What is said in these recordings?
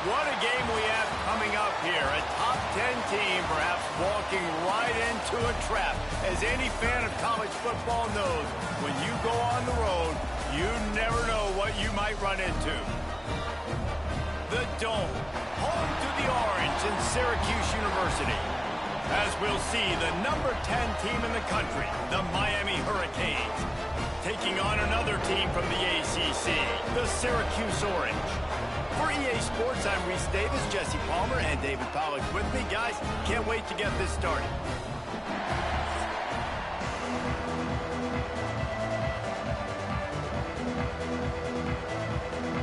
What a game we have coming up here. A top 10 team perhaps walking right into a trap. As any fan of college football knows, when you go on the road, you never know what you might run into. The Dome, home to the Orange in Syracuse University. As we'll see, the number 10 team in the country, the Miami Hurricanes, taking on another team from the ACC, the Syracuse Orange. For EA Sports, I'm Reese Davis, Jesse Palmer, and David Pollack with me. Guys, can't wait to get this started.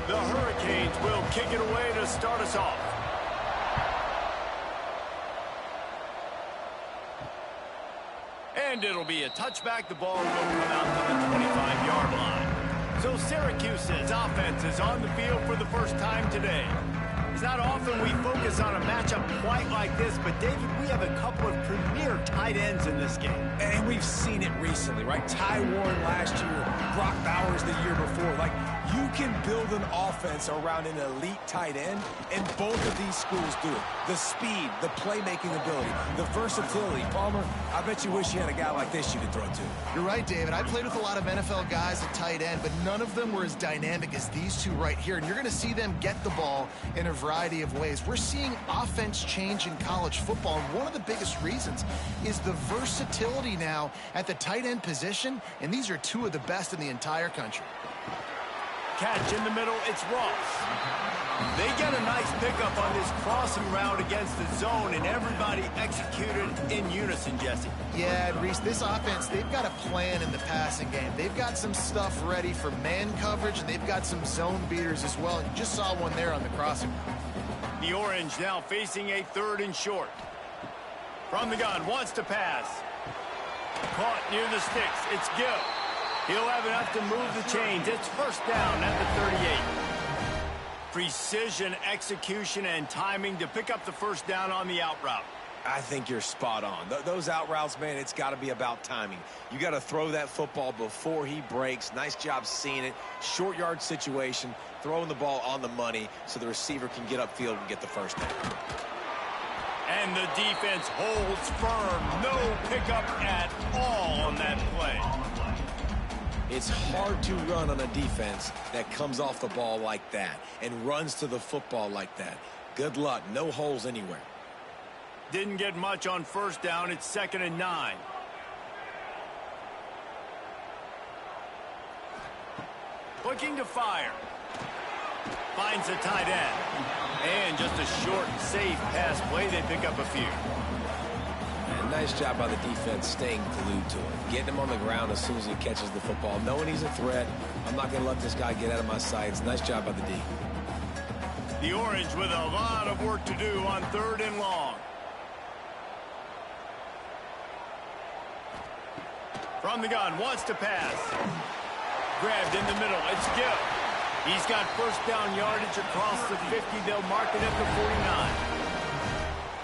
The Hurricanes will kick it away to start us off. And it'll be a touchback. The ball will come out to the 25-yard line. So Syracuse's offense is on the field for the first time today. It's not often we focus on a matchup quite like this, but David, we have a couple of premier tight ends in this game. And we've seen it recently, right? Ty Warren last year, Brock Bowers the year before. Like, you can build an offense around an elite tight end, and both of these schools do it. The speed, the playmaking ability, the versatility. Palmer, I bet you wish you had a guy like this you could throw to. You're right, David. I played with a lot of NFL guys at tight end, but none of them were as dynamic as these two right here. And you're going to see them get the ball in a variety of ways. We're seeing offense change in college football, and one of the biggest reasons is the versatility now at the tight end position, and these are two of the best in the entire country. Catch in the middle, it's Ross. They get a nice pickup on this crossing route against the zone, and everybody executed in unison, Jesse. Yeah, and Reese, this offense, they've got a plan in the passing game. They've got some stuff ready for man coverage, and they've got some zone beaters as well. You just saw one there on the crossing route. The Orange now facing a 3rd and short. From the gun, wants to pass. Caught near the sticks, it's Gill. He'll have enough to move the chains. It's first down at the 38. Precision, execution, and timing to pick up the first down on the out route. I think you're spot on. Those out routes, man, it's got to be about timing. You got to throw that football before he breaks. Nice job seeing it. Short yard situation, throwing the ball on the money so the receiver can get upfield and get the first down. And the defense holds firm. No pickup at all on that play. It's hard to run on a defense that comes off the ball like that and runs to the football like that. Good luck. No holes anywhere. Didn't get much on first down. It's 2nd and 9. Looking to fire. Finds a tight end. And just a short, safe pass play. They pick up a few. And nice job by the defense staying glued to him. Getting him on the ground as soon as he catches the football. Knowing he's a threat. I'm not going to let this guy get out of my sights. Nice job by the D. The Orange with a lot of work to do on 3rd and long. From the gun, wants to pass. Grabbed in the middle, it's Gill. He's got first down yardage across the 50. They'll mark it at the 49.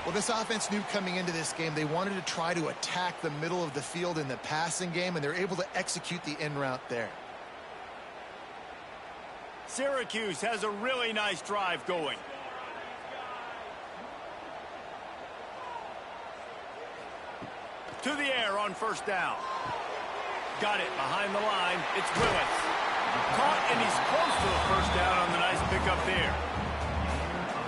Well, this offense knew coming into this game they wanted to try to attack the middle of the field in the passing game, and they're able to execute the in route there. Syracuse has a really nice drive going. To the air on first down. Got it behind the line. It's Willis. Caught, and he's close to a first down on the nice pickup there.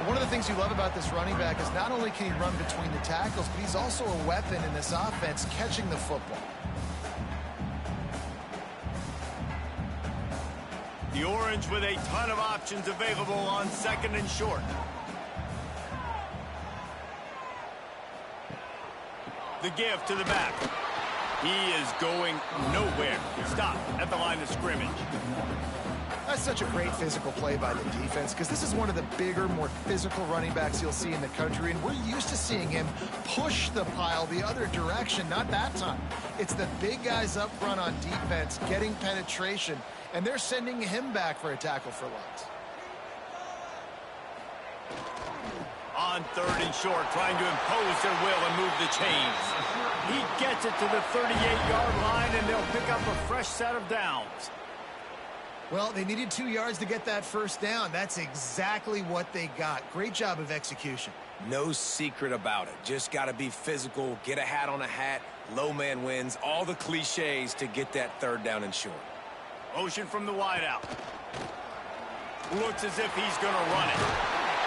One of the things you love about this running back is not only can he run between the tackles, but he's also a weapon in this offense catching the football. The Orange with a ton of options available on 2nd and short. The give to the back. He is going nowhere. Stop at the line of scrimmage. That's such a great physical play by the defense because this is one of the bigger, more physical running backs you'll see in the country, and we're used to seeing him push the pile the other direction. Not that time. It's the big guys up front on defense getting penetration, and they're sending him back for a tackle for loss. On 3rd and short, trying to impose their will and move the chains. He gets it to the 38-yard line, and they'll pick up a fresh set of downs. Well, they needed 2 yards to get that first down. That's exactly what they got. Great job of execution. No secret about it. Just got to be physical, get a hat on a hat, low man wins, all the cliches to get that third down and short. Motion from the wideout. Looks as if he's going to run it.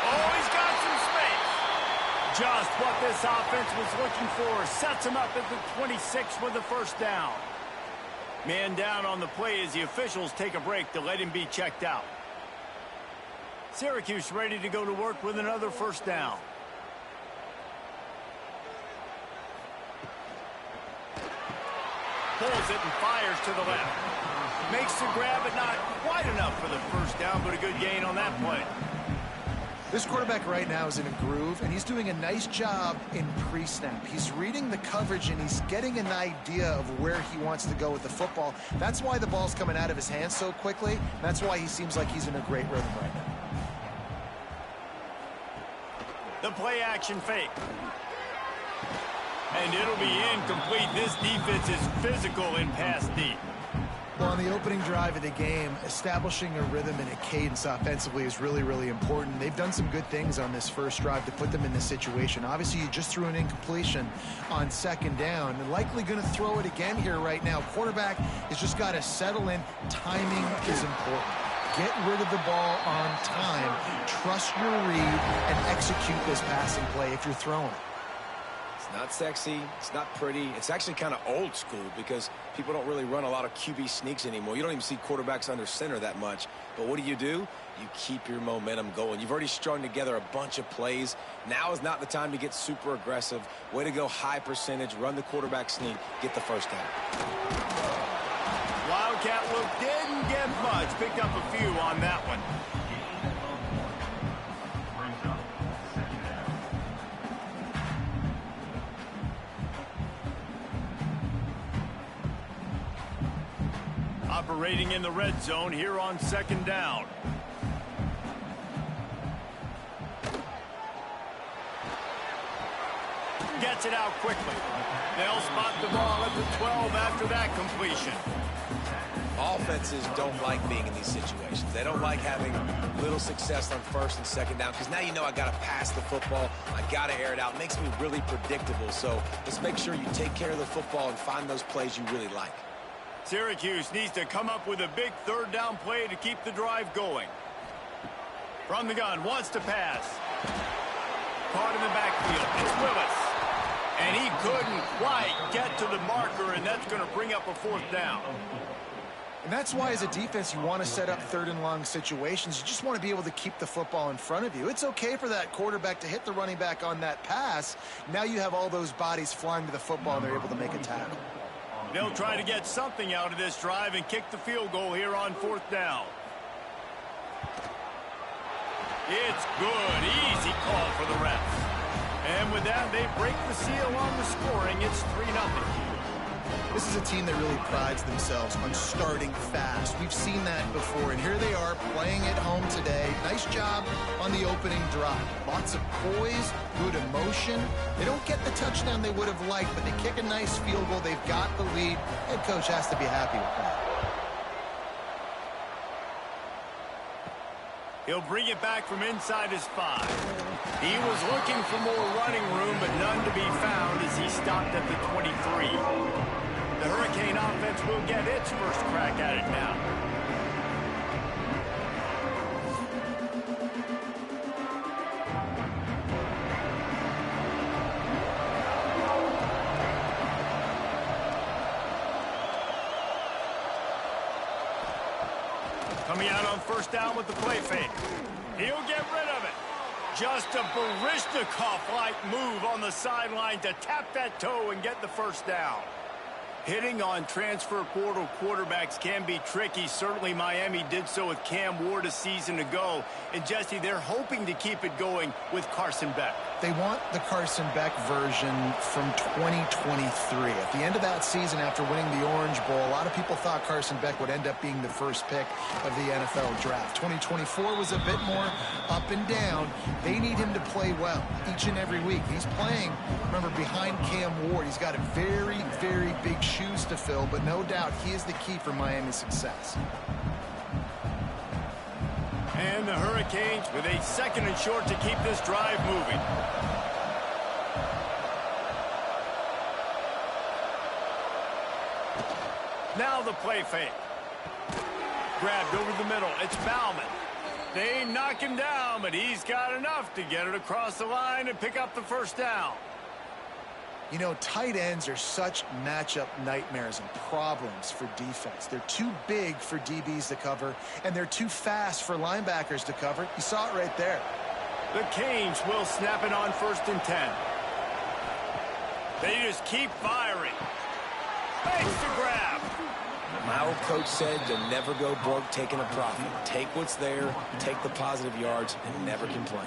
Oh, he's got some space. Just what this offense was looking for. Sets him up at the 26 with the first down. Man down on the play as the officials take a break to let him be checked out. Syracuse ready to go to work with another first down. Pulls it and fires to the left. Makes the grab, but not quite enough for the first down, but a good gain on that play. This quarterback right now is in a groove, and he's doing a nice job in pre-snap. He's reading the coverage, and he's getting an idea of where he wants to go with the football. That's why the ball's coming out of his hands so quickly. That's why he seems like he's in a great rhythm right now. The play action fake. And it'll be incomplete. This defense is physical in pass deep. Well, on the opening drive of the game, establishing a rhythm and a cadence offensively is really, really important. They've done some good things on this first drive to put them in this situation. Obviously, you just threw an incompletion on second down. They're likely going to throw it again here right now. Quarterback has just got to settle in. Timing is important. Get rid of the ball on time. Trust your read and execute this passing play if you're throwing it. Not sexy, it's not pretty, it's actually kind of old school because people don't really run a lot of QB sneaks anymore. You don't even see quarterbacks under center that much. But what do? You keep your momentum going. You've already strung together a bunch of plays. Now is not the time to get super aggressive. Way to go high percentage, run the quarterback sneak, get the first down. Wildcat look didn't get much, picked up a few on that one. Operating in the red zone here on second down. Gets it out quickly. They'll spot the ball at the 12 after that completion. Offenses don't like being in these situations. They don't like having little success on first and second down because now you know I got to pass the football. I got to air it out. It makes me really predictable. So let's make sure you take care of the football and find those plays you really like. Syracuse needs to come up with a big third down play to keep the drive going. From the gun, wants to pass. Caught in the backfield. It's Willis. And he couldn't quite get to the marker, and that's going to bring up a fourth down. And that's why, as a defense, you want to set up third and long situations. You just want to be able to keep the football in front of you. It's okay for that quarterback to hit the running back on that pass. Now you have all those bodies flying to the football, and they're able to make a tackle. They'll try to get something out of this drive and kick the field goal here on fourth down. It's good. Easy call for the refs. And with that, they break the seal on the scoring. It's 3-0. This is a team that really prides themselves on starting fast. We've seen that before, and here they are playing at home today. Nice job on the opening drive. Lots of poise, good emotion. They don't get the touchdown they would have liked, but they kick a nice field goal. They've got the lead. Head coach has to be happy with that. He'll bring it back from inside his 5. He was looking for more running room, but none to be found as he stopped at the 23. The Hurricane offense will get its first crack at it now. Coming out on first down with the play fake. He'll get rid of it. Just a Baryshnikov-like move on the sideline to tap that toe and get the first down. Hitting on transfer portal quarterbacks can be tricky. Certainly Miami did so with Cam Ward a season ago. And Jesse, they're hoping to keep it going with Carson Beck. They want the Carson Beck version from 2023. At the end of that season, after winning the Orange Bowl, a lot of people thought Carson Beck would end up being the first pick of the NFL draft. 2024 was a bit more up and down. They need him to play well each and every week. He's playing, remember, behind Cam Ward. He's got a very, very big shoes to fill, but no doubt he is the key for Miami's success. And the Hurricanes with a 2nd and short to keep this drive moving. Now the play fake. Grabbed over the middle. It's Bauman. They knock him down, but he's got enough to get it across the line and pick up the 1st down. You know, tight ends are such matchup nightmares and problems for defense. They're too big for DBs to cover, and they're too fast for linebackers to cover. You saw it right there. The Canes will snap it on 1st and 10. They just keep firing. Makes the grab. My old coach said to never go broke taking a profit. Take what's there, take the positive yards, and never complain.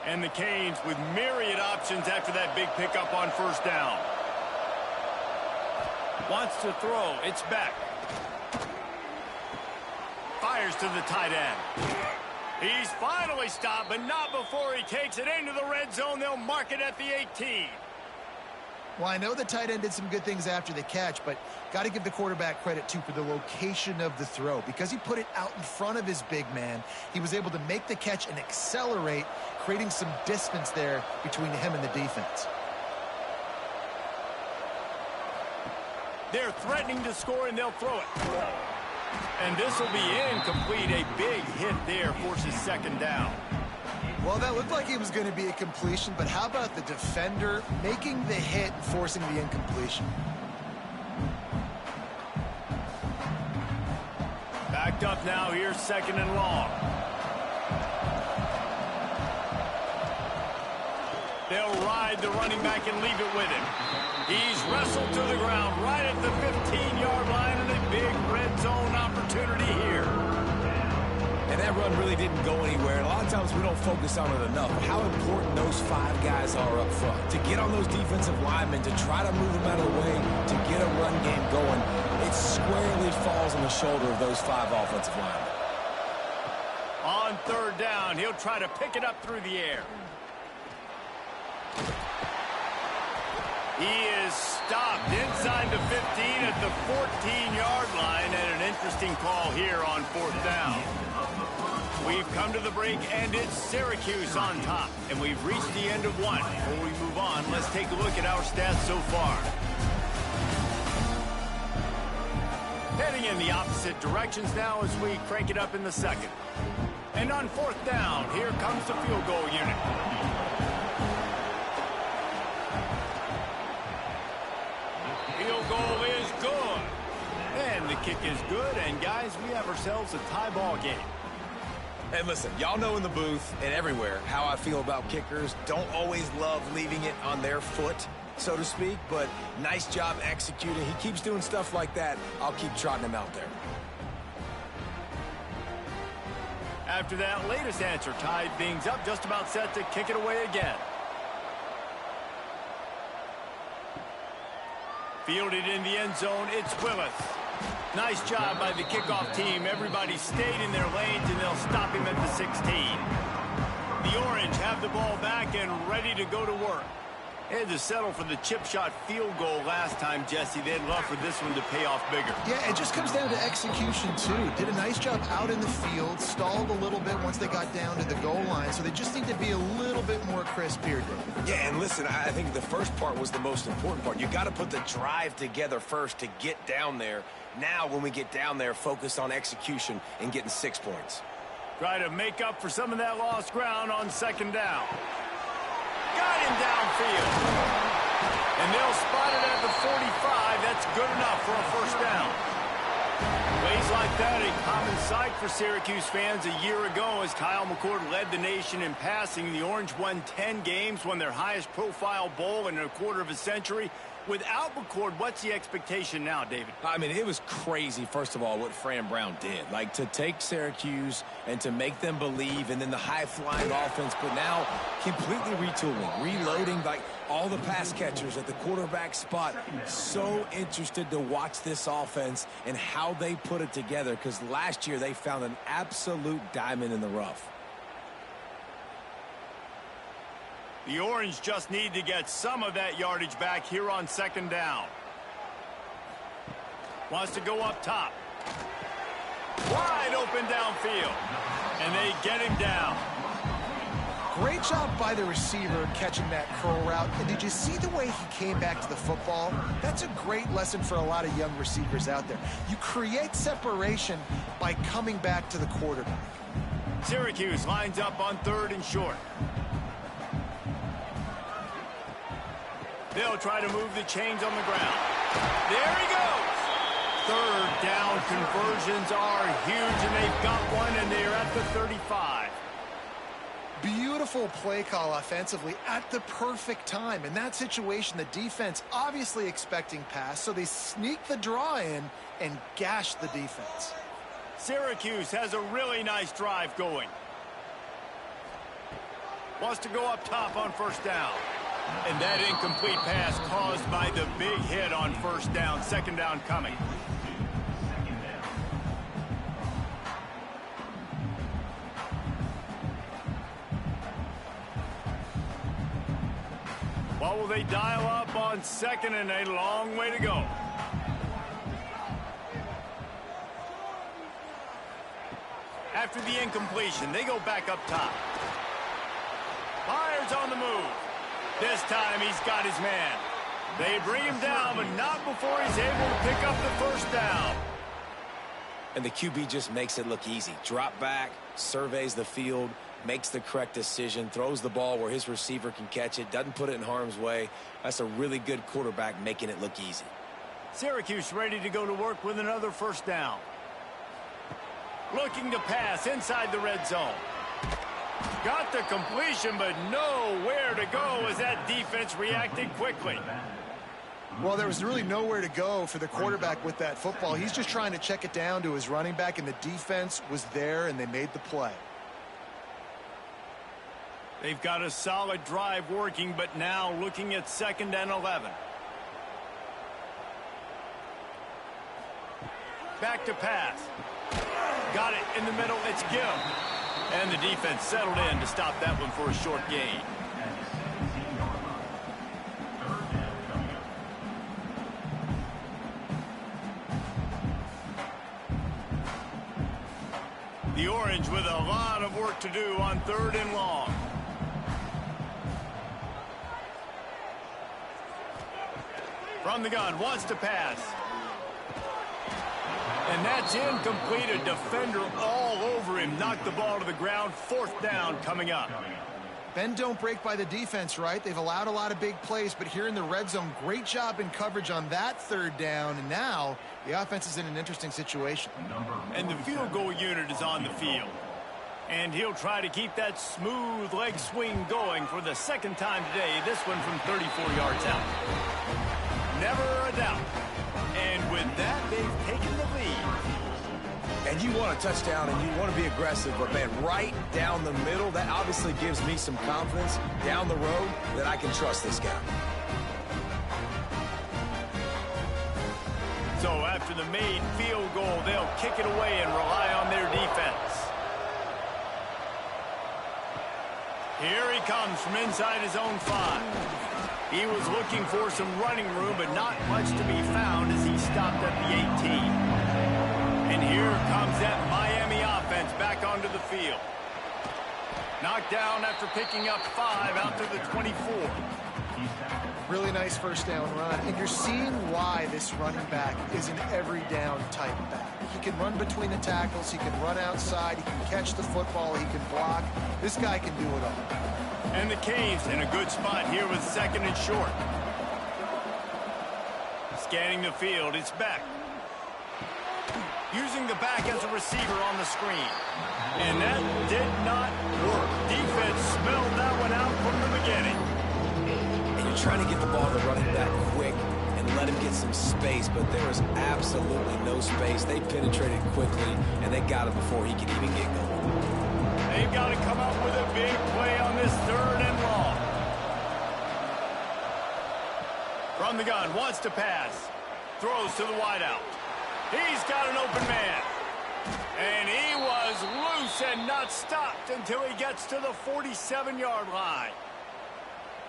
And the Canes with myriad options after that big pickup on 1st down. Wants to throw. It's back. Fires to the tight end. He's finally stopped, but not before he takes it into the red zone. They'll mark it at the 18. Well, I know the tight end did some good things after the catch, but got to give the quarterback credit, too, for the location of the throw. Because he put it out in front of his big man, he was able to make the catch and accelerate, creating some distance there between him and the defense. They're threatening to score, and they'll throw it. And this will be incomplete. A big hit there forces 2nd down. Well, that looked like it was going to be a completion, but how about the defender making the hit and forcing the incompletion? Backed up now here, 2nd and long. They'll ride the running back and leave it with him. He's wrestled to the ground right at the 15-yard line, and a big red zone opportunity here. And that run really didn't go anywhere. And a lot of times we don't focus on it enough. How important those 5 guys are up front. To get on those defensive linemen, to try to move them out of the way, to get a run game going, it squarely falls on the shoulder of those 5 offensive linemen. On 3rd down, he'll try to pick it up through the air. He is stopped inside the 15 at the 14-yard line, and an interesting call here on 4th down. We've come to the break, and it's Syracuse on top, and we've reached the end of one. Before we move on, let's take a look at our stats so far. Heading in the opposite directions now as we crank it up in the 2nd. And on 4th down, here comes the field goal unit. Field goal is good. And the kick is good, and guys, we have ourselves a tie ball game. And listen, y'all know in the booth and everywhere how I feel about kickers. Don't always love leaving it on their foot, so to speak, but nice job executing. He keeps doing stuff like that. I'll keep trotting him out there. After that latest answer, tied things up, just about set to kick it away again. Fielded in the end zone, it's Willis. Nice job by the kickoff team. Everybody stayed in their lanes, and they'll stop him at the 16. The Orange have the ball back and ready to go to work. They had to settle for the chip shot field goal last time, Jesse. They'd love for this one to pay off bigger. Yeah, it just comes down to execution, too. Did a nice job out in the field, stalled a little bit once they got down to the goal line, so they just need to be a little bit more crisp here, Dave. Yeah, and listen, I think the first part was the most important part. You got to put the drive together first to get down there. Now, when we get down there, focus on execution and getting 6 points. Try to make up for some of that lost ground on 2nd down. Got him downfield. And they'll spot it at the 45. That's good enough for a 1st down. Plays like that, a common sight for Syracuse fans a year ago as Kyle McCord led the nation in passing. The Orange won 10 games, won their highest profile bowl in a quarter of a century. Without McCord, what's the expectation now, David? I mean, it was crazy, first of all, what Fran Brown did. Like, to take Syracuse and to make them believe, and then the high-flying offense, but now completely retooling, reloading, like, all the pass catchers at the quarterback spot. So interested to watch this offense and how they put it together, because last year they found an absolute diamond in the rough. The Orange just need to get some of that yardage back here on second down. Wants to go up top. Wide open downfield. And they get him down. Great job by the receiver catching that curl route. And did you see the way he came back to the football? That's a great lesson for a lot of young receivers out there. You create separation by coming back to the quarterback. Syracuse lines up on 3rd and short. They'll try to move the chains on the ground. There he goes. 3rd down conversions are huge, and they've got one, and they are at the 35. Beautiful play call offensively at the perfect time. In that situation, the defense obviously expecting pass, so they sneak the draw in and gash the defense. Syracuse has a really nice drive going. Wants to go up top on 1st down. And that incomplete pass caused by the big hit on 1st down. 2nd down coming. What will they dial up on 2nd and a long way to go? After the incompletion, they go back up top. Fires on the move. This time he's got his man. They bring him down, but not before he's able to pick up the 1st down. And the QB just makes it look easy. Drop back, surveys the field, makes the correct decision, throws the ball where his receiver can catch it, doesn't put it in harm's way. That's a really good quarterback making it look easy. Syracuse ready to go to work with another 1st down. Looking to pass inside the red zone. Got the completion, but nowhere to go as that defense reacted quickly. Well, there was really nowhere to go for the quarterback with that football. He's just trying to check it down to his running back, and the defense was there, and they made the play. They've got a solid drive working, but now looking at 2nd and 11. Back to pass. Got it in the middle. It's Gill. And the defense settled in to stop that one for a short gain. The Orange with a lot of work to do on 3rd and long. From the gun, wants to pass. And that's incomplete. A defender all over him. Knocked the ball to the ground. 4th down coming up. Bend don't break by the defense, right? They've allowed a lot of big plays, but here in the red zone, great job in coverage on that 3rd down. And now the offense is in an interesting situation. And the field goal unit is on the field. And he'll try to keep that smooth leg swing going for the 2nd time today. This one from 34 yards out. Never a doubt. And with that, they've taken the lead. And you want a touchdown and you want to be aggressive, but man, right down the middle, that obviously gives me some confidence down the road that I can trust this guy. So after the made field goal, they'll kick it away and rely on their defense. Here he comes from inside his own 5. He was looking for some running room, but not much to be found as he stopped at the 18. And here comes that Miami offense back onto the field. Knocked down after picking up 5 out to the 24. Really nice 1st down run. And you're seeing why this running back is an every down type back. He can run between the tackles. He can run outside. He can catch the football. He can block. This guy can do it all. And the Canes in a good spot here with 2nd and short. Scanning the field, it's Beck. Using the back as a receiver on the screen. And that did not work. Defense smelled that one out from the beginning. And you're trying to get the ball to the running back quick and let him get some space, but there was absolutely no space. They penetrated quickly, and they got it before he could even get going. They've got to come up with a big play on this 3rd and long. From the gun, wants to pass. Throws to the wideout. He's got an open man. And he was loose and not stopped until he gets to the 47-yard line.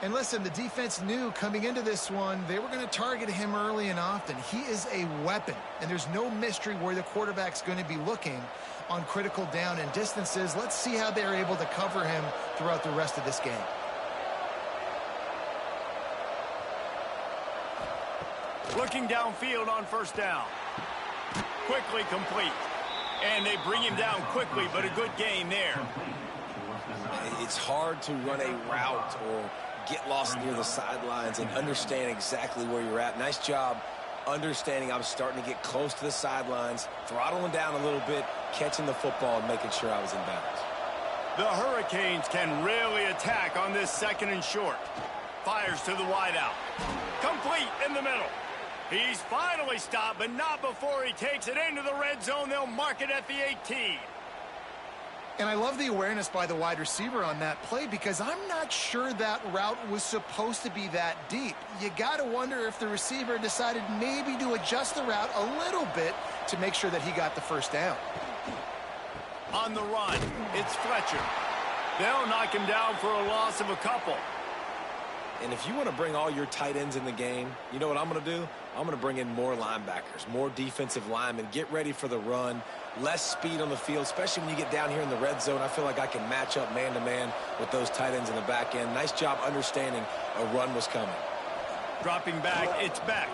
And listen, the defense knew coming into this one, they were going to target him early and often. He is a weapon, and there's no mystery where the quarterback's going to be looking on critical down and distances. Let's see how they're able to cover him throughout the rest of this game. Looking downfield on first down. Quickly complete. And they bring him down quickly, but a good gain there. It's hard to run a route or get lost near the sidelines and understand exactly where you're at. Nice job understanding I was starting to get close to the sidelines, throttling down a little bit, catching the football and making sure I was in bounds. The Hurricanes can really attack on this 2nd and short. Fires to the wideout. Complete in the middle. He's finally stopped, but not before he takes it into the red zone. They'll mark it at the 18. And I love the awareness by the wide receiver on that play because I'm not sure that route was supposed to be that deep. You got to wonder if the receiver decided maybe to adjust the route a little bit to make sure that he got the first down. On the run, it's Fletcher. They'll knock him down for a loss of a couple. And if you want to bring all your tight ends in the game, you know what I'm going to do? I'm going to bring in more linebackers, more defensive linemen, get ready for the run, less speed on the field, especially when you get down here in the red zone. I feel like I can match up man-to-man with those tight ends in the back end. Nice job understanding a run was coming. Dropping back, it's back.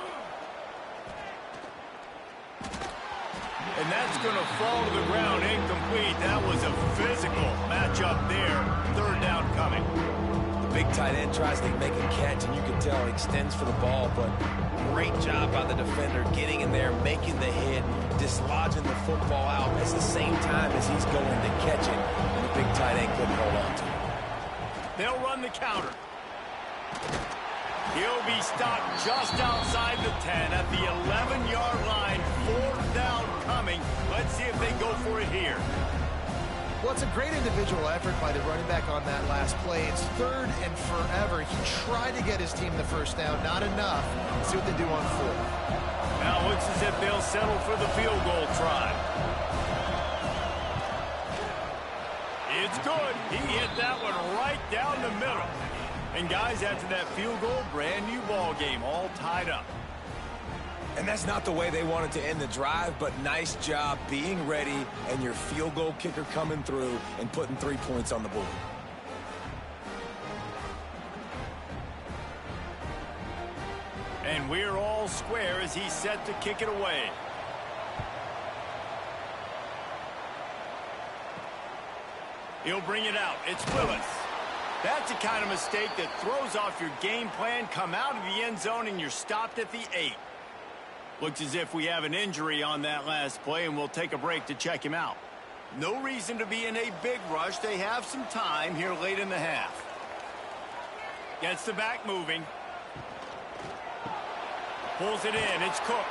And that's going to fall to the ground incomplete. That was a physical matchup there. 3rd down coming. Big tight end tries to make a catch, and you can tell he extends for the ball, but great job by the defender getting in there, making the hit, dislodging the football out at the same time as he's going to catch it, and the big tight end couldn't hold on to it. They'll run the counter. He'll be stopped just outside the 10 at the 11-yard line. 4th down coming. Let's see if they go for it here. Well, it's a great individual effort by the running back on that last play. It's 3rd and forever. He tried to get his team the first down. Not enough. Let's see what they do on 4th. Now it looks as if they'll settle for the field goal try. It's good. He hit that one right down the middle. And guys, after that field goal, brand new ball game, all tied up. And that's not the way they wanted to end the drive, but nice job being ready and your field goal kicker coming through and putting 3 points on the board. And we're all square as he's set to kick it away. He'll bring it out. It's Willis. That's the kind of mistake that throws off your game plan. Come out of the end zone and you're stopped at the 8. Looks as if we have an injury on that last play, and we'll take a break to check him out. No reason to be in a big rush. They have some time here late in the half. Gets the back moving. Pulls it in. It's Cook.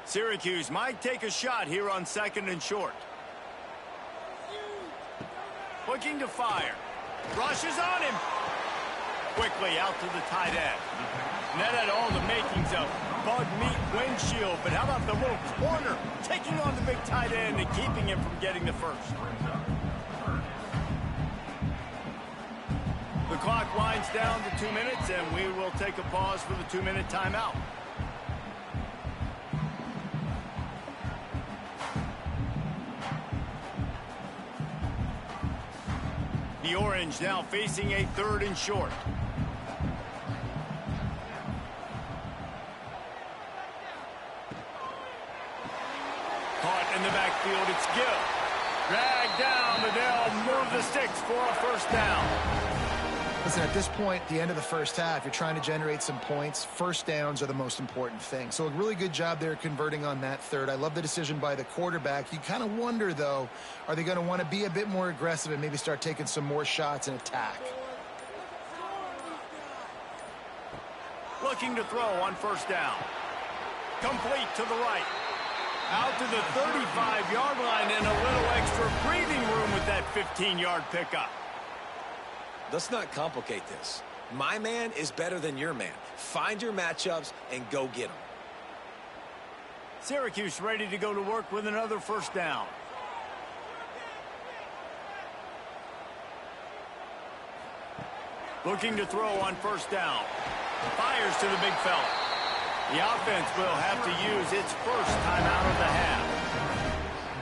Syracuse might take a shot here on 2nd and short. Looking to fire. Rushes on him. Quickly out to the tight end. And that had all the makings of bug meat windshield. But how about the little corner taking on the big tight end and keeping him from getting the first? The clock winds down to 2 minutes, and we will take a pause for the 2-minute timeout. The Orange now facing a 3rd and short. Caught in the backfield, it's Gill. Dragged down, but they'll move the sticks for a first down. Listen, at this point, the end of the first half, you're trying to generate some points. First downs are the most important thing. So a really good job there converting on that 3rd. I love the decision by the quarterback. You kind of wonder, though, are they going to want to be a bit more aggressive and maybe start taking some more shots and attack? Looking to throw on first down. Complete to the right. Out to the 35-yard line and a little extra breathing room with that 15-yard pickup. Let's not complicate this. My man is better than your man. Find your matchups and go get them. Syracuse ready to go to work with another first down. Looking to throw on first down. Fires to the big fella. The offense will have to use its first timeout of the half.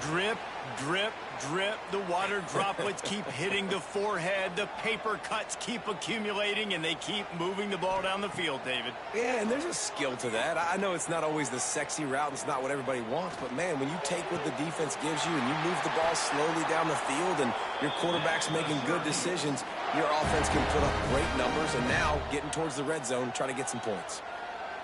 Drip, drip, drip. The water droplets keep hitting the forehead. The paper cuts keep accumulating, and they keep moving the ball down the field, David. Yeah, and there's a skill to that. I know it's not always the sexy route. It's not what everybody wants. But, man, when you take what the defense gives you and you move the ball slowly down the field and your quarterback's making good decisions, your offense can put up great numbers, and now getting towards the red zone, try to get some points.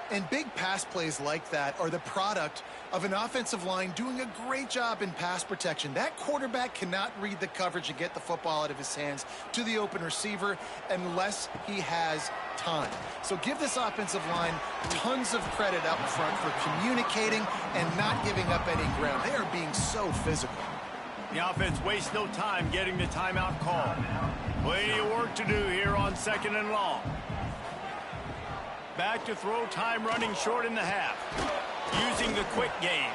And big pass plays like that are the product of an offensive line doing a great job in pass protection. That quarterback cannot read the coverage and get the football out of his hands to the open receiver unless he has time. So give this offensive line tons of credit up front for communicating and not giving up any ground. They are being so physical. The offense wastes no time getting the timeout call. Plenty of work to do here on 2nd and long. Back to throw, time running short in the half. Using the quick game.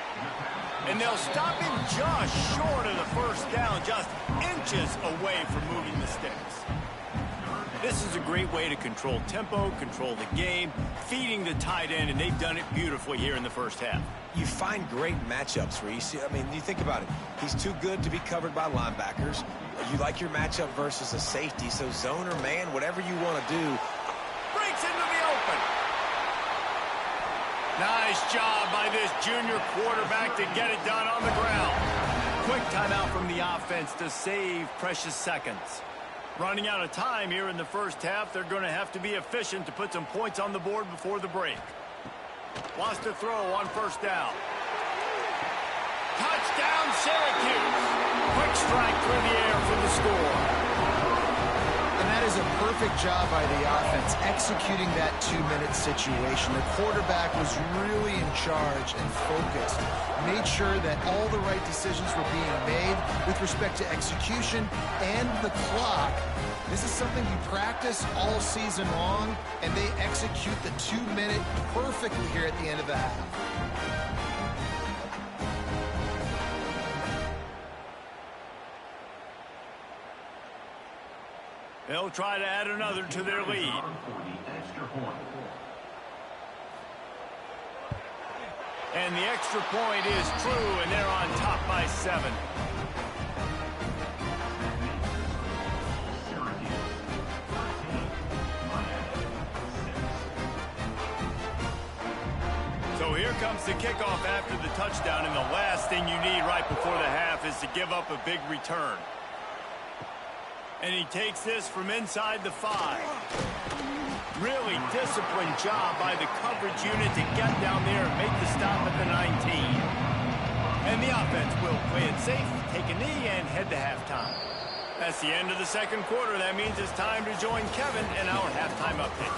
And they'll stop him just short of the first down, just inches away from moving the sticks. This is a great way to control tempo, control the game, feeding the tight end, and they've done it beautifully here in the first half. You find great matchups, Reese. I mean, you think about it. He's too good to be covered by linebackers. You like your matchup versus a safety, so zone or man, whatever you want to do. Breaks into the open. Nice job by this junior quarterback to get it done on the ground. Quick timeout from the offense to save precious seconds. Running out of time here in the first half, they're going to have to be efficient to put some points on the board before the break. Wants to throw on first down. Touchdown, Syracuse. Quick strike through the air for the score. And that is a perfect job by the offense, executing that 2-minute situation. The quarterback was really in charge and focused. Made sure that all the right decisions were being made with respect to execution and the clock. This is something you practice all season long, and they execute the 2-minute perfectly here at the end of the half. They'll try to add another to their lead. And the extra point is true, and they're on top by 7. So here comes the kickoff after the touchdown, and the last thing you need right before the half is to give up a big return. And he takes this from inside the 5. Really disciplined job by the coverage unit to get down there and make the stop at the 19. And the offense will play it safe, take a knee, and head to halftime. That's the end of the second quarter. That means it's time to join Kevin in our halftime update.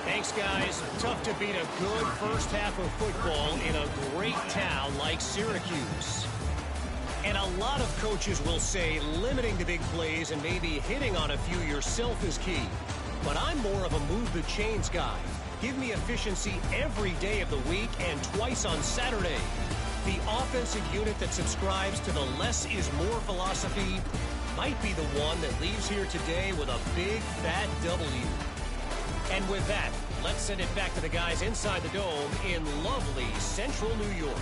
Thanks, guys. Tough to beat a good first half of football in a great town like Syracuse. And a lot of coaches will say limiting the big plays and maybe hitting on a few yourself is key. But I'm more of a move the chains guy. Give me efficiency every day of the week and twice on Saturday. The offensive unit that subscribes to the less is more philosophy might be the one that leaves here today with a big fat W. And with that, let's send it back to the guys inside the dome in lovely central New York.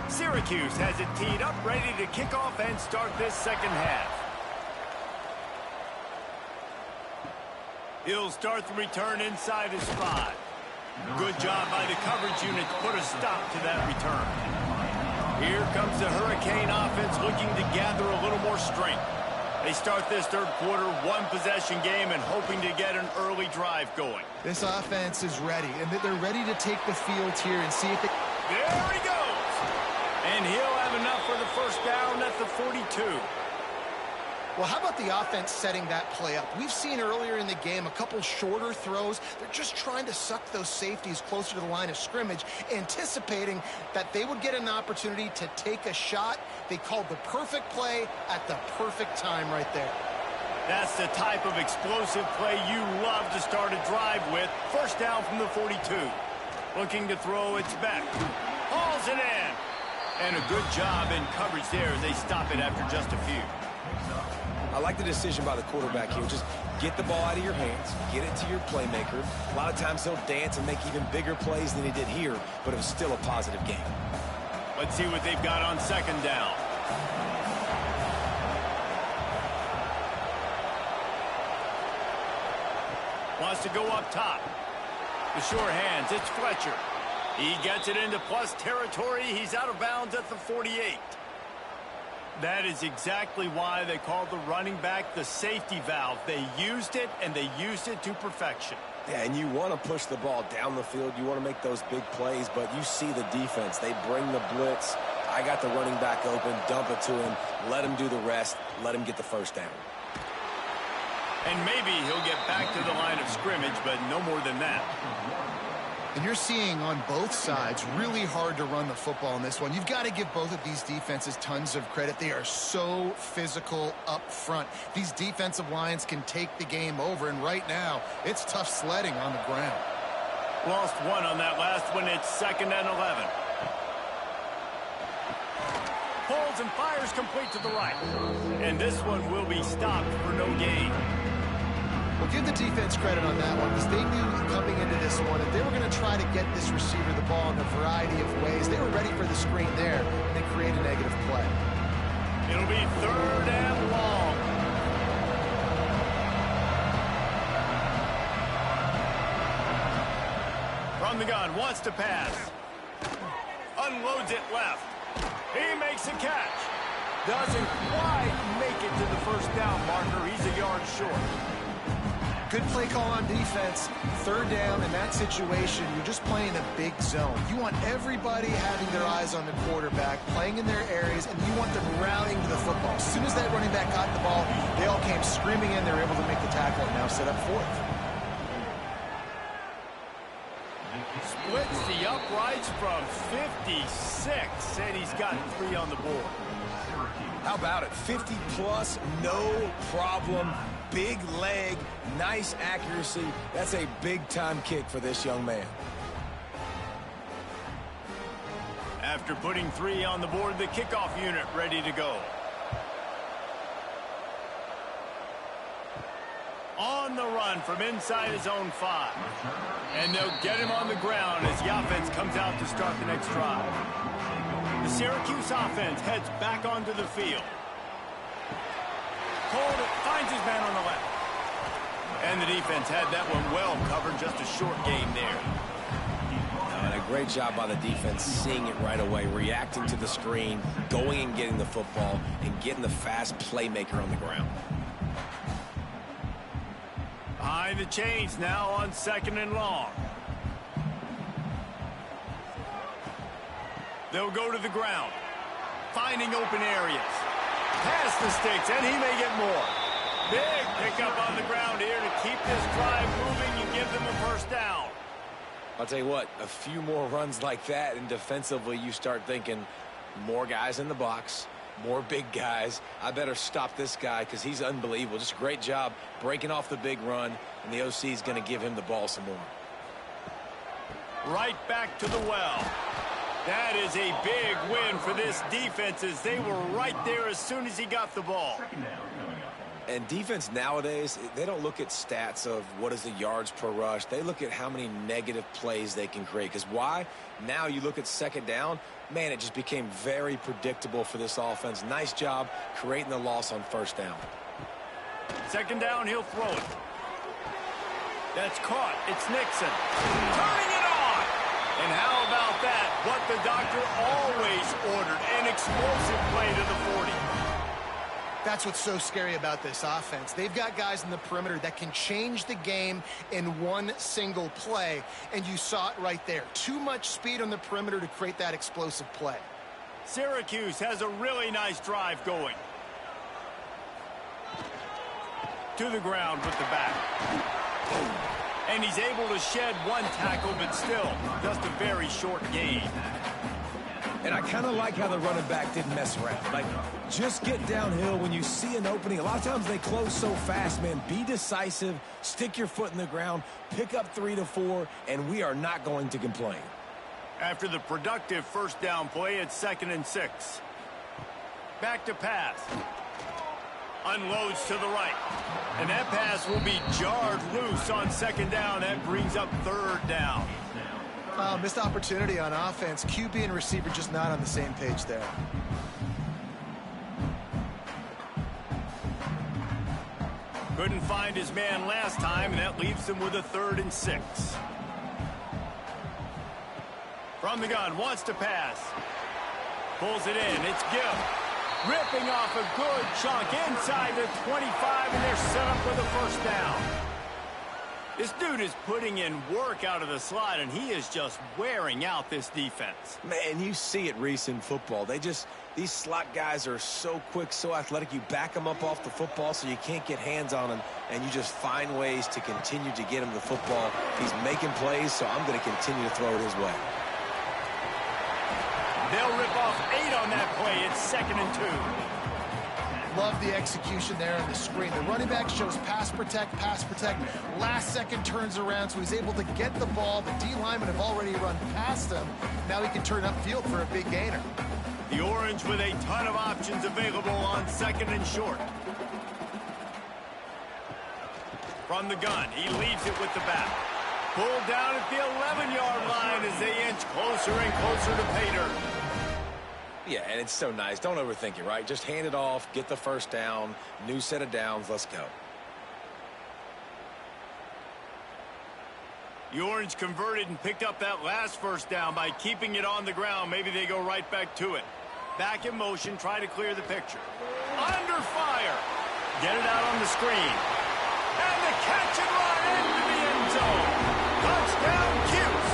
Syracuse has it teed up, ready to kick off and start this second half. He'll start the return inside his 5. Good job by the coverage unit to put a stop to that return. Here comes the Hurricane offense looking to gather a little more strength. They start this third quarter one-possession game and hoping to get an early drive going. This offense is ready, and they're ready to take the field here and see if they... There he goes! And he'll have enough for the first down at the 42. Well, how about the offense setting that play up? We've seen earlier in the game a couple shorter throws. They're just trying to suck those safeties closer to the line of scrimmage, anticipating that they would get an opportunity to take a shot. They called the perfect play at the perfect time right there. That's the type of explosive play you love to start a drive with. First down from the 42. Looking to throw, it's back. Hauls it in. And a good job in coverage there as they stop it after just a few. I like the decision by the quarterback here. Just get the ball out of your hands, get it to your playmaker. A lot of times he'll dance and make even bigger plays than he did here, but it was still a positive game. Let's see what they've got on second down. Wants to go up top. The sure hands, it's Fletcher. He gets it into plus territory. He's out of bounds at the 48. That is exactly why they called the running back the safety valve. They used it, and they used it to perfection. Yeah, and you want to push the ball down the field. You want to make those big plays, but you see the defense. They bring the blitz. I got the running back open, dump it to him, let him do the rest, let him get the first down. And maybe he'll get back to the line of scrimmage, but no more than that. And you're seeing on both sides really hard to run the football in this one. You've got to give both of these defenses tons of credit. They are so physical up front. These defensive lines can take the game over, and right now it's tough sledding on the ground. Lost one on that last one. It's 2nd and 11. Pulls and fires complete to the right. And this one will be stopped for no gain. Well, give the defense credit on that one, because they knew coming into this one that they were going to try to get this receiver the ball in a variety of ways. They were ready for the screen there, and they create a negative play. It'll be 3rd and long. From the gun, wants to pass. Unloads it left. He makes a catch. Doesn't quite make it to the first down marker. He's a yard short. Good play call on defense. 3rd down in that situation, you're just playing a big zone. You want everybody having their eyes on the quarterback, playing in their areas, and you want them rallying to the football. As soon as that running back got the ball, they all came screaming in. They were able to make the tackle and now set up 4th. Splits the uprights from 56, and he's got 3 on the board. How about it? 50 plus, no problem. Big leg, nice accuracy. That's a big-time kick for this young man. After putting 3 on the board, the kickoff unit ready to go. On the run from inside his own 5. And they'll get him on the ground as the offense comes out to start the next drive. The Syracuse offense heads back onto the field. Cole finds his man on the left. And the defense had that one well covered, just a short gain there. And a great job by the defense seeing it right away, reacting to the screen, going and getting the football, and getting the fast playmaker on the ground. Behind the chains now on 2nd and long. They'll go to the ground, finding open areas. Past the sticks, and he may get more. Big pickup on the ground here to keep this drive moving and give them a first down. I'll tell you what, a few more runs like that, and defensively you start thinking more guys in the box, more big guys. I better stop this guy because he's unbelievable. Just a great job breaking off the big run, and the OC is going to give him the ball some more. Right back to the well. That is a big win for this defense as they were right there as soon as he got the ball. And defense nowadays, they don't look at stats of what is the yards per rush. They look at how many negative plays they can create. Because why? Now you look at 2nd down, man, it just became very predictable for this offense. Nice job creating the loss on 1st down. 2nd down, he'll throw it. That's caught. It's Nixon. Turning it on. And how about that? What the doctor always ordered, an explosive play to the 40. That's what's so scary about this offense. They've got guys in the perimeter that can change the game in one single play, and you saw it right there. Too much speed on the perimeter to create that explosive play. Syracuse has a really nice drive going. to the ground with the back. And he's able to shed one tackle, but still, just a very short gain. And I kind of like how the running back didn't mess around. Like, just get downhill when you see an opening. A lot of times they close so fast, man. Be decisive, stick your foot in the ground, pick up 3 to 4, and we are not going to complain. After the productive first down play, it's 2nd and 6. Back to pass. Unloads to the right. And that pass will be jarred loose on 2nd down. That brings up 3rd down. Missed opportunity on offense. QB and receiver just not on the same page there. Couldn't find his man last time, and that leaves him with a 3rd and 6. From the gun, wants to pass. Pulls it in. It's Gill. Ripping off a good chunk inside the 25, and they're set up for the first down. This dude is putting in work out of the slot, and he is just wearing out this defense. Man, you see it, Reese, in football. These slot guys are so quick, so athletic. You back them up off the football so you can't get hands on them, and you just find ways to continue to get him the football. He's making plays, so I'm going to continue to throw it his way. They'll rip off 8 on that play. It's 2nd and 2. Love the execution there on the screen. The running back shows pass protect, pass protect. Last second turns around, so he's able to get the ball. The D linemen have already run past him. Now he can turn upfield for a big gainer. The Orange with a ton of options available on 2nd and short. From the gun, he leaves it with the back. Pulled down at the 11-yard line as they inch closer and closer to pay dirt. Yeah, and it's so nice. Don't overthink it, right? Just hand it off, get the first down, new set of downs, let's go. The Orange converted and picked up that last first down by keeping it on the ground. Maybe they go right back to it. Back in motion, try to clear the picture. Under fire. Get it out on the screen. And the catch and run into the end zone. Touchdown, Cuse.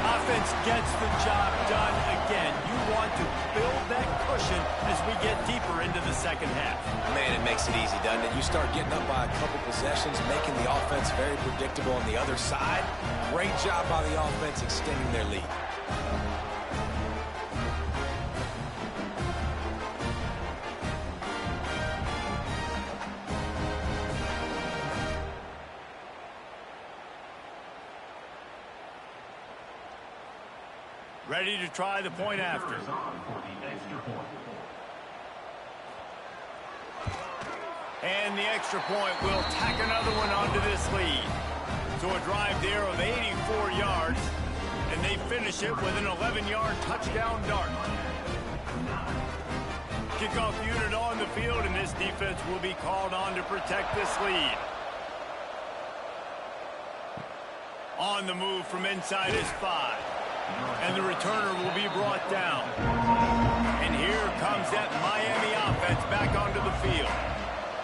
Offense gets the job done again. You want to build that cushion as we get deeper into the second half. Man, it makes it easy, doesn't it? You start getting up by a couple possessions, making the offense very predictable on the other side. Great job by the offense extending their lead. Ready to try the point after. And the extra point will tack another one onto this lead. So a drive there of 84 yards, and they finish it with an 11-yard touchdown dart. Kickoff unit on the field, and this defense will be called on to protect this lead. On the move from inside is 5. And the returner will be brought down. And here comes that Miami offense back onto the field.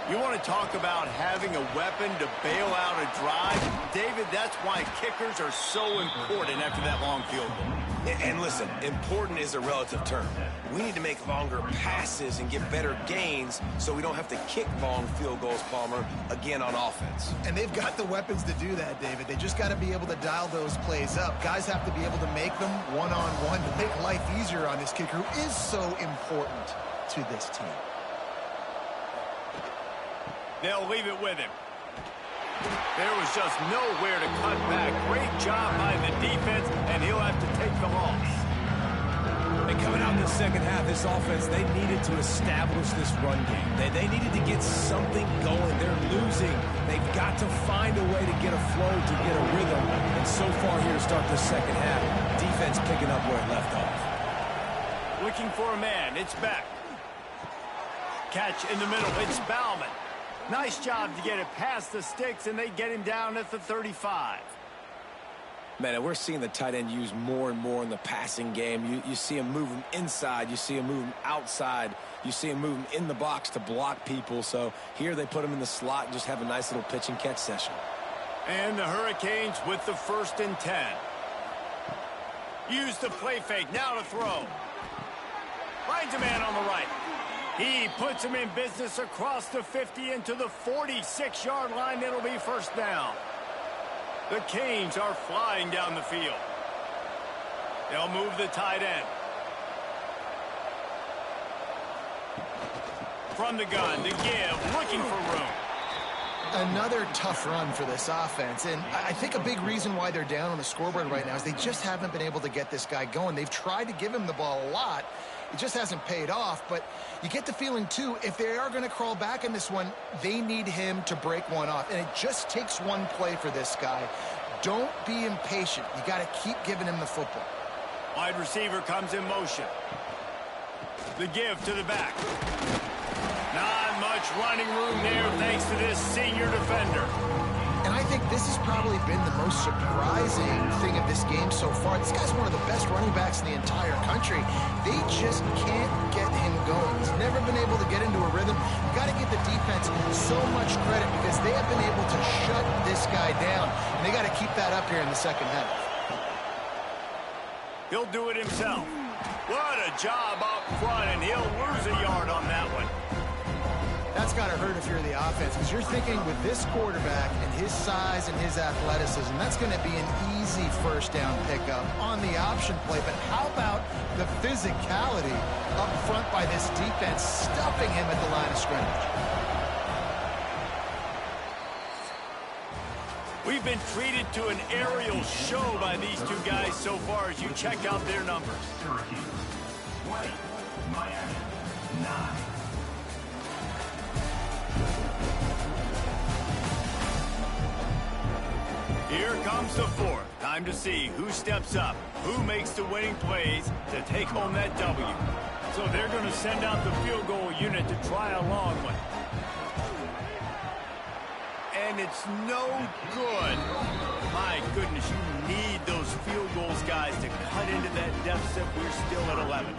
You want to talk about having a weapon to bail out a drive? David, that's why kickers are so important after that long field goal. And listen, important is a relative term. We need to make longer passes and get better gains so we don't have to kick long field goals, Palmer, again on offense. And they've got the weapons to do that, David. They just got to be able to dial those plays up. Guys have to be able to make them one-on-one to make life easier on this kicker who is so important to this team. They'll leave it with him. There was just nowhere to cut back. Great job by the defense, and he'll have to take the loss. And coming out in the second half, this offense, they needed to establish this run game. They needed to get something going. They're losing. They've got to find a way to get a flow, to get a rhythm. And so far here to start the second half, defense picking up where it left off. Looking for a man. It's back. Catch in the middle. It's Bauman. Nice job to get it past the sticks, and they get him down at the 35. Man, and we're seeing the tight end used more and more in the passing game. You see him move him inside. You see him move him outside. You see him move him in the box to block people. So here they put him in the slot and just have a nice little pitch and catch session. And the Hurricanes with the 1st and 10. Use the play fake. Now to throw. Finds a man on the right. He puts him in business across the 50 into the 46-yard line. It'll be first down. The Canes are flying down the field. They'll move the tight end. From the gun, the give, looking for room. Another tough run for this offense, and I think a big reason why they're down on the scoreboard right now is they just haven't been able to get this guy going. They've tried to give him the ball a lot. It just hasn't paid off, but you get the feeling, too, if they are going to crawl back in this one, they need him to break one off, and it just takes one play for this guy. Don't be impatient. You got to keep giving him the football. Wide receiver comes in motion. The give to the back. Not much running room there thanks to this senior defender. And I think this has probably been the most surprising thing of this game so far. This guy's one of the best running backs in the entire country. They just can't get him going. He's never been able to get into a rhythm. You've got to give the defense so much credit because they have been able to shut this guy down. And they got to keep that up here in the second half. He'll do it himself. What a job up front, and he'll lose a yard on that one. That's got to hurt if you're the offense, because you're thinking with this quarterback and his size and his athleticism, that's going to be an easy first down pickup on the option play. But how about the physicality up front by this defense, stuffing him at the line of scrimmage? We've been treated to an aerial show by these two guys so far as you check out their numbers. Syracuse 20, Miami 9. Here comes the fourth. Time to see who steps up, who makes the winning plays to take home that W. So they're going to send out the field goal unit to try a long one. And it's no good. My goodness, you need those field goals, guys, to cut into that deficit. We're still at 11.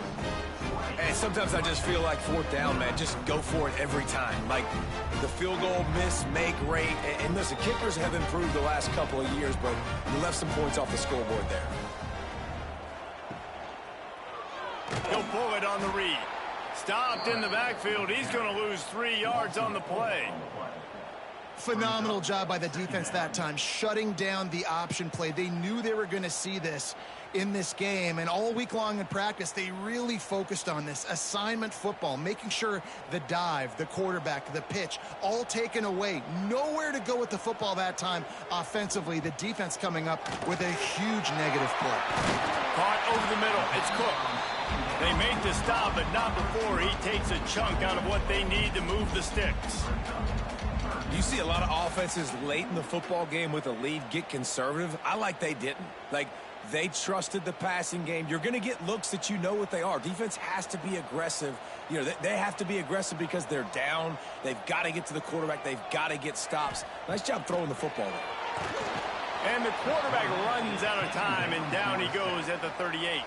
And sometimes I just feel like fourth down, man. Just go for it every time. Like the field goal miss, make rate. And listen, kickers have improved the last couple of years, but you left some points off the scoreboard there. He'll pull it on the read. Stopped in the backfield. He's going to lose 3 yards on the play. Phenomenal job by the defense that time, shutting down the option play. They knew they were going to see this in this game, and all week long in practice, they really focused on this assignment football, making sure the dive, the quarterback, the pitch, all taken away. Nowhere to go with the football that time offensively. The defense coming up with a huge negative play. Caught over the middle. It's Cook. They make the stop, but not before he takes a chunk out of what they need to move the sticks. You see a lot of offenses late in the football game with a lead get conservative. I like they didn't. Like, they trusted the passing game. You're going to get looks that you know what they are. Defense has to be aggressive. You know, they have to be aggressive because they're down. They've got to get to the quarterback. They've got to get stops. Nice job throwing the football there. And the quarterback runs out of time, and down he goes at the 38.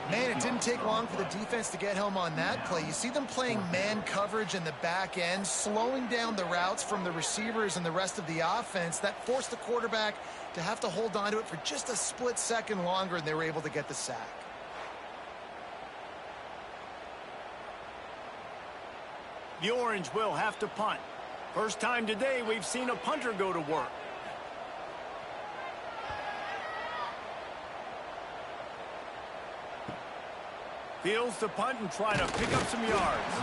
Man, it didn't take long for the defense to get home on that play. You see them playing man coverage in the back end, slowing down the routes from the receivers and the rest of the offense. That forced the quarterback to have to hold on to it for just a split second longer, and they were able to get the sack. The Orange will have to punt. First time today we've seen a punter go to work. Fields to punt and try to pick up some yards.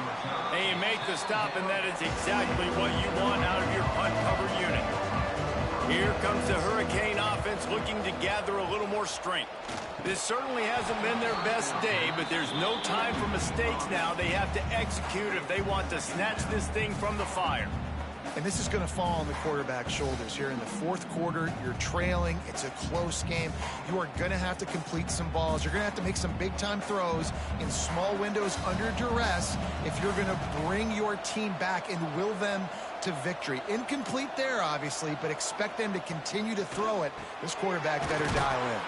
They make the stop, and that is exactly what you want out of your punt cover unit. Here comes the Hurricane offense looking to gather a little more strength. This certainly hasn't been their best day, but there's no time for mistakes now. They have to execute if they want to snatch this thing from the fire. And this is going to fall on the quarterback's shoulders here in the fourth quarter. You're trailing. It's a close game. You are going to have to complete some balls. You're going to have to make some big-time throws in small windows under duress if you're going to bring your team back and will them to victory. Incomplete there, obviously, but expect them to continue to throw it. This quarterback better dial in.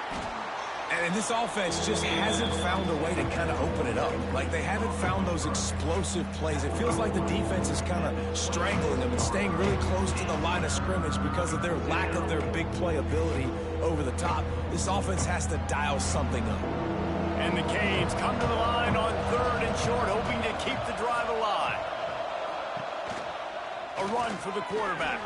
And this offense just hasn't found a way to kind of open it up. Like, they haven't found those explosive plays. It feels like the defense is kind of strangling them and staying really close to the line of scrimmage because of their lack of their big play ability over the top. This offense has to dial something up. And the Canes come to the line on 3rd and short, hoping to keep the drive A run for the quarterback.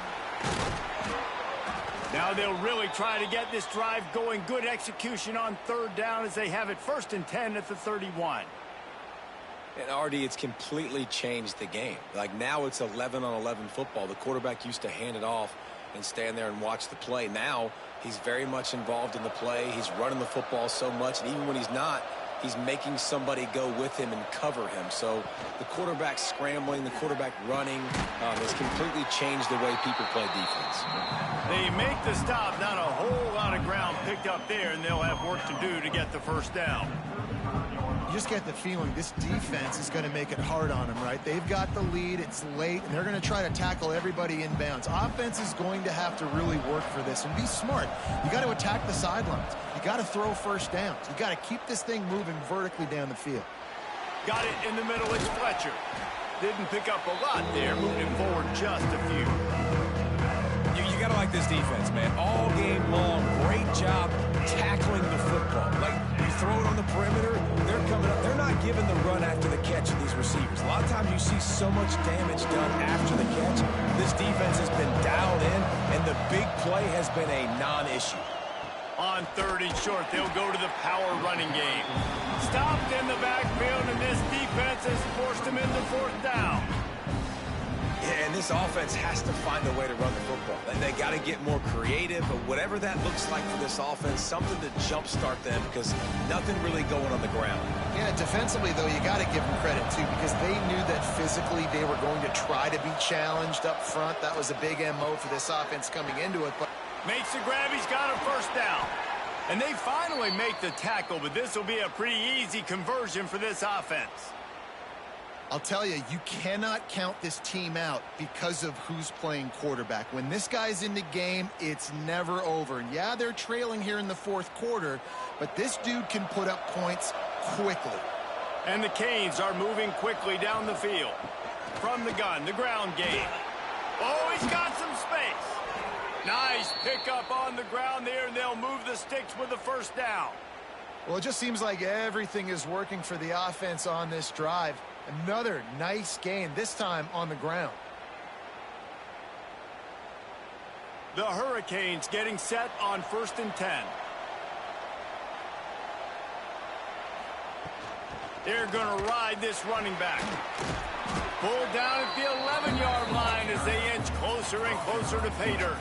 Now they'll really try to get this drive going. Good execution on third down as they have it 1st and 10 at the 31. And Artie, it's completely changed the game. Like now it's 11-on-11 football. The quarterback used to hand it off and stand there and watch the play. Now he's very much involved in the play. He's running the football so much, and even when he's not, he's making somebody go with him and cover him. So the quarterback scrambling, the quarterback running has completely changed the way people play defense. They make the stop. Not a whole lot of ground picked up there, and they'll have work to do to get the first down. You just get the feeling this defense is going to make it hard on them, right? They've got the lead. It's late, and they're going to try to tackle everybody inbounds. Offense is going to have to really work for this and be smart. You got to attack the sidelines. You got to throw first downs. You got to keep this thing moving vertically down the field. Got it in the middle. It's Fletcher. Didn't pick up a lot there. Moving forward just a few. You got to like this defense, man. All game long, great job tackling the football. Like, you throw it on the perimeter, they're coming up. They're not giving the run after the catch of these receivers. A lot of times you see so much damage done after the catch. This defense has been dialed in, and the big play has been a non-issue. On 3rd and short, they'll go to the power running game. Stopped in the backfield, and this defense has forced them into 4th down. Yeah, and this offense has to find a way to run the football. They got to get more creative, but whatever that looks like for this offense, something to jumpstart them because nothing really going on the ground. Yeah, defensively, though, you got to give them credit, too, because they knew that physically they were going to try to be challenged up front. That was a big MO for this offense coming into it. But makes the grab. He's got a first down. And they finally make the tackle, but this will be a pretty easy conversion for this offense. I'll tell you, you cannot count this team out because of who's playing quarterback. When this guy's in the game, it's never over. And yeah, they're trailing here in the 4th quarter, but this dude can put up points quickly. And the Canes are moving quickly down the field. From the gun, the ground game. Oh, he's got some space. Nice pickup on the ground there, and they'll move the sticks with the first down. Well, it just seems like everything is working for the offense on this drive. Another nice gain, this time on the ground. The Hurricanes getting set on 1st and 10. They're going to ride this running back. Pulled down at the 11-yard line as they inch closer and closer to pay dirt.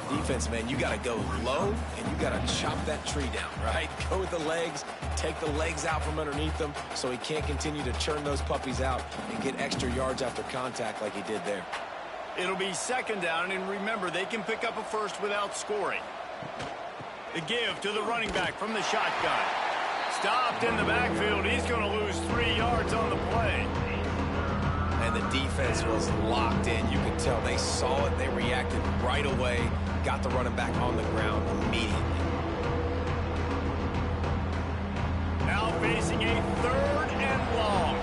Defense, man, you got to go low, and you got to chop that tree down, right? Go with the legs, take the legs out from underneath them so he can't continue to churn those puppies out and get extra yards after contact like he did there. It'll be 2nd down, and remember, they can pick up a first without scoring. The give to the running back from the shotgun. Stopped in the backfield. He's going to lose 3 yards on the play. And the defense was locked in. You could tell they saw it. They reacted right away. Got the running back on the ground immediately. Now facing a 3rd and long.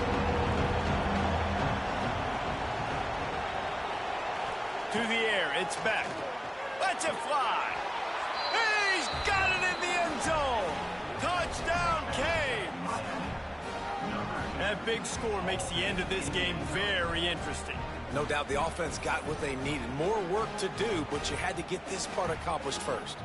To the air, it's Beck. Lets it fly. He's got it in the end zone. Touchdown, Canes. That big score makes the end of this game very interesting. No doubt the offense got what they needed. More work to do, but you had to get this part accomplished first.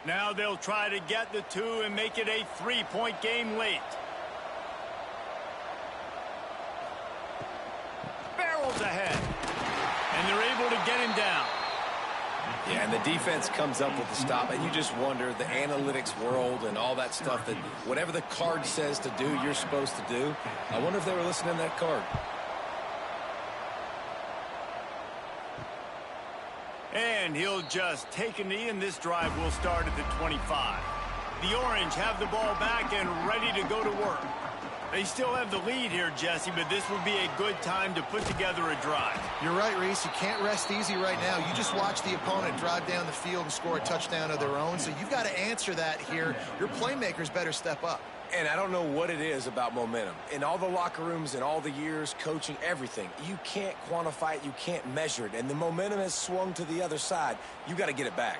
Now they'll try to get the 2 and make it a 3-point game late. Barrels ahead. And they're able to get him down. Yeah, and the defense comes up with the stop, and you just wonder, the analytics world and all that stuff, that whatever the card says to do, you're supposed to do. I wonder if they were listening to that card. And he'll just take a knee, and this drive will start at the 25. The Orange have the ball back and ready to go to work. They still have the lead here, Jesse, but this would be a good time to put together a drive. You're right, Reese. You can't rest easy right now. You just watch the opponent drive down the field and score a touchdown of their own, so you've got to answer that here. Your playmakers better step up. And I don't know what it is about momentum. In all the locker rooms, in all the years, coaching, everything, you can't quantify it, you can't measure it, and the momentum has swung to the other side. You got to get it back.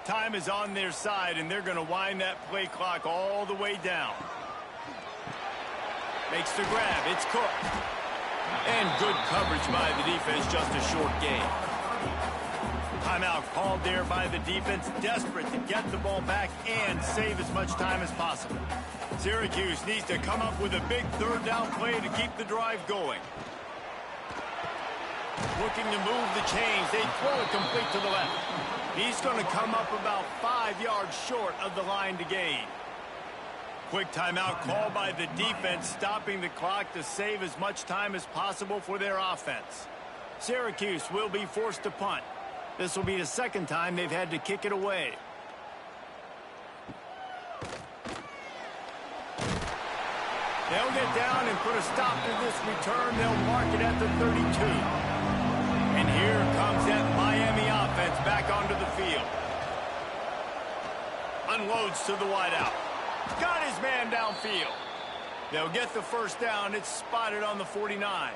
Time is on their side, and they're going to wind that play clock all the way down. Makes the grab. It's Cook. And good coverage by the defense, just a short gain. Timeout called there by the defense, desperate to get the ball back and save as much time as possible. Syracuse needs to come up with a big third down play to keep the drive going. Looking to move the chains. They throw it complete to the left. He's going to come up about 5 yards short of the line to gain. Quick timeout called by the defense, stopping the clock to save as much time as possible for their offense. Syracuse will be forced to punt. This will be the second time they've had to kick it away. They'll get down and put a stop to this return. They'll mark it at the 32. And here comes that Miami offense back onto the field. Unloads to the wideout. Got his man downfield. They'll get the first down. It's spotted on the 49.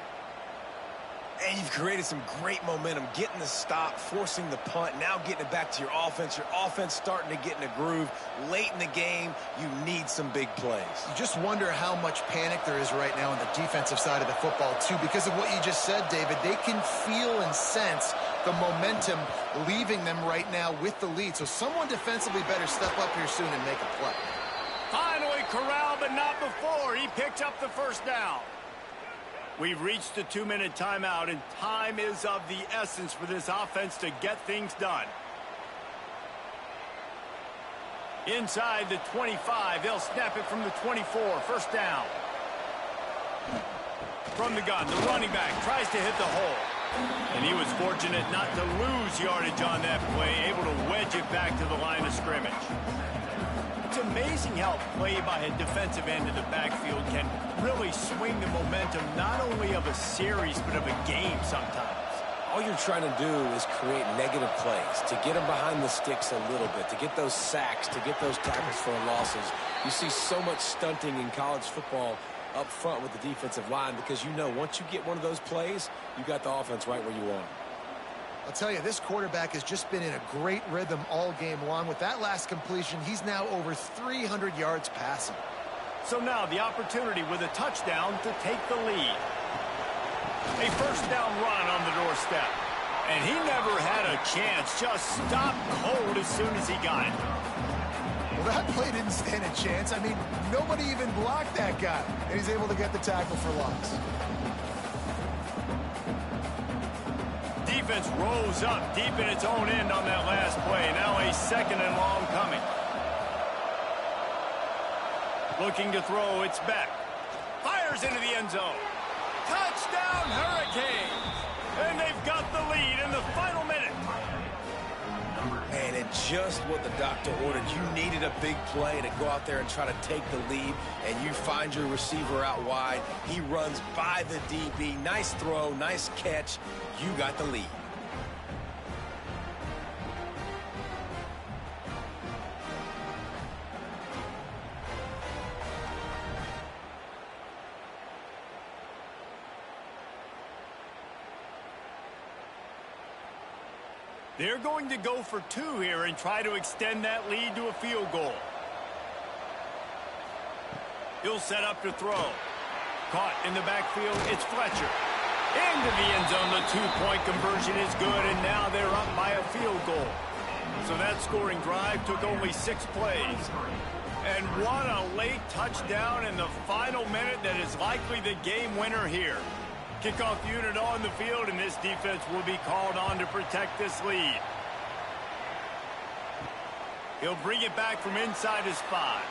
And you've created some great momentum, getting the stop, forcing the punt, now getting it back to your offense. Your offense starting to get in a groove. Late in the game, you need some big plays. You just wonder how much panic there is right now on the defensive side of the football, too, because of what you just said, David. They can feel and sense the momentum leaving them right now with the lead. So someone defensively better step up here soon and make a play. Finally corralled, but not before. He picked up the first down. We've reached the 2-minute timeout, and time is of the essence for this offense to get things done. Inside the 25, they'll snap it from the 24. First down. From the gun, the running back tries to hit the hole. And he was fortunate not to lose yardage on that play, able to wedge it back to the line of scrimmage. It's amazing how play by a defensive end of the backfield can really swing the momentum not only of a series but of a game sometimes. All you're trying to do is create negative plays, to get them behind the sticks a little bit, to get those sacks, to get those tackles for losses. You see so much stunting in college football up front with the defensive line because you know once you get one of those plays, you got the offense right where you want it. I'll tell you, this quarterback has just been in a great rhythm all game long. With that last completion, he's now over 300 yards passing. So now the opportunity with a touchdown to take the lead. A first down run on the doorstep. And he never had a chance, just stopped cold as soon as he got it. Well, that play didn't stand a chance. I mean, nobody even blocked that guy. And he's able to get the tackle for loss. Defense rose up deep in its own end on that last play. Now a second and long coming. Looking to throw, it's Beck. Fires into the end zone. Touchdown, Hurricanes! And they've got the lead in the final minute. And just what the doctor ordered. You needed a big play to go out there and try to take the lead, and you find your receiver out wide. He runs by the DB. Nice throw, nice catch. You got the lead. They're going to go for two here and try to extend that lead to a field goal. He'll set up to throw. Caught in the backfield, it's Fletcher. Into the end zone, the two-point conversion is good, and now they're up by a field goal. So that scoring drive took only 6 plays. And what a late touchdown in the final minute that is likely the game winner here. Kickoff unit on the field, and this defense will be called on to protect this lead. He'll bring it back from inside his 5.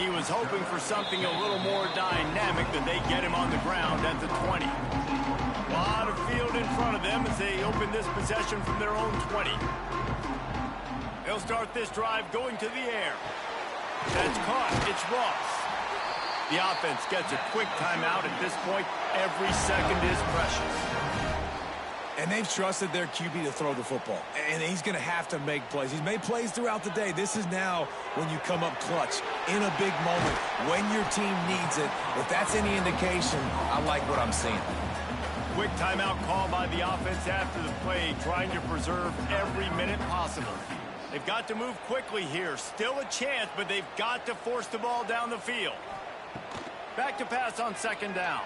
He was hoping for something a little more dynamic, but they get him on the ground at the 20. A lot of field in front of them as they open this possession from their own 20. They'll start this drive going to the air. That's caught. It's Ross. The offense gets a quick timeout at this point. Every second is precious. And they've trusted their QB to throw the football. And he's going to have to make plays. He's made plays throughout the day. This is now when you come up clutch in a big moment when your team needs it. If that's any indication, I like what I'm seeing. Quick timeout called by the offense after the play, trying to preserve every minute possible. They've got to move quickly here. Still a chance, but they've got to force the ball down the field. Back to pass on second down.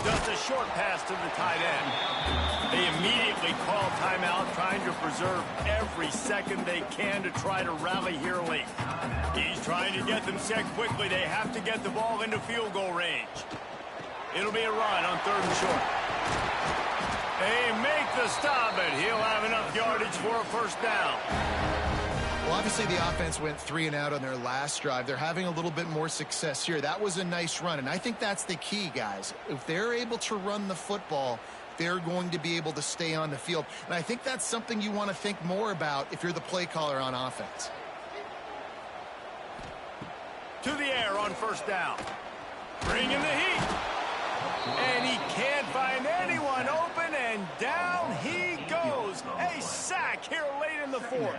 Just a short pass to the tight end. They immediately call timeout, trying to preserve every second they can to try to rally here late. He's trying to get them set quickly. They have to get the ball into field goal range. It'll be a run on third and short. They make the stop, and he'll have enough yardage for a first down. Well, obviously the offense went 3 and out on their last drive. They're having a little bit more success here. That was a nice run, and I think that's the key, guys. If they're able to run the football, they're going to be able to stay on the field. And I think that's something you want to think more about if you're the play caller on offense. To the air on first down. Bringing the heat. And he can't find anyone open, and down he goes. A sack here late in the fourth.